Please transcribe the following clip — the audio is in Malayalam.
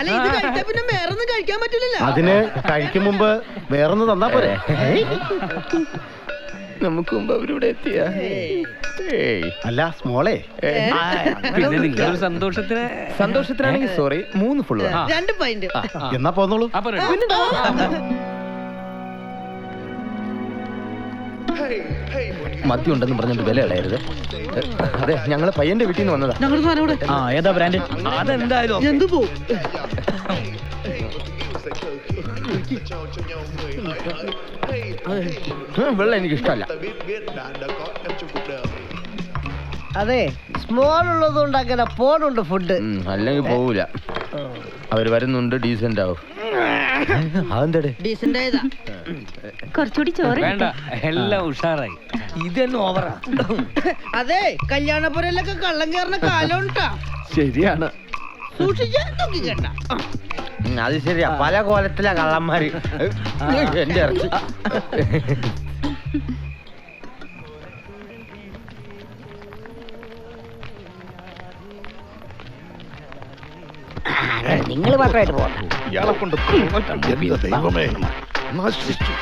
അല്ല ഇത് കഴിച്ചാ പിന്നെ വേറൊന്നും കഴിക്കാൻ പറ്റില്ലല്ലോ. അതിന് കഴിക്കും മുമ്പ് വേറൊന്ന് തന്നാ പോരെ? നമുക്ക് മുമ്പ് അവരിവിടെ എത്തിയ അല്ല സ്മോളെ, പിന്നെ നിങ്ങളൊരു സന്തോഷത്തിനാണെങ്കിൽ സോറി 3 ഫുള്ള് 2 പൈന്റ്. എന്നാ പോന്നോളൂ. മദ്യം ഉണ്ടെന്ന് പറഞ്ഞിട്ട് വില കളയരുത്. അതെ, ഞങ്ങള് പയ്യന്റെ വീട്ടിൽ നിന്ന് വന്നതാ. ഞങ്ങളുടെ സാധനം ഇവിടെ. ഏതാ ബ്രാൻഡ്? അതെന്തായാലും എന്ത് പോ വെള്ളം എനിക്ക് ഇഷ്ടമല്ല. അതെ, സ്മോൾ ഉള്ളതുകൊണ്ട് അങ്ങനെ പോണുണ്ട് ഫുഡ്. അല്ലെങ്കിൽ പോവൂല. അവര് വരുന്നുണ്ട്, ഡീസന്റ് ആവും. അതെന്താടേ ഡീസന്റ് ആയതാ. കുറച്ചുകൂടി ചോറ് വേണ്ട, എല്ലാം ഉഷാറായി. ഇതെന്നെ ഓവറാ. അതെ, കല്യാണപ്പുരയിലൊക്കെ കള്ളം കയറുന്ന കാലം ഉണ്ടാ. ശരിയാണ്. സൂക്ഷിച്ചാ നോക്കിക്കണ്ട. അത് ശരിയാ, പല കോലത്തിലാ കള്ളന്മാര്. എന്റെ ഇറച്ചി. നിങ്ങൾ മാത്രമായിട്ട് പോകണ്ട. ഇയാളെ കൊണ്ട് ദൈവമേ നശിച്ചു.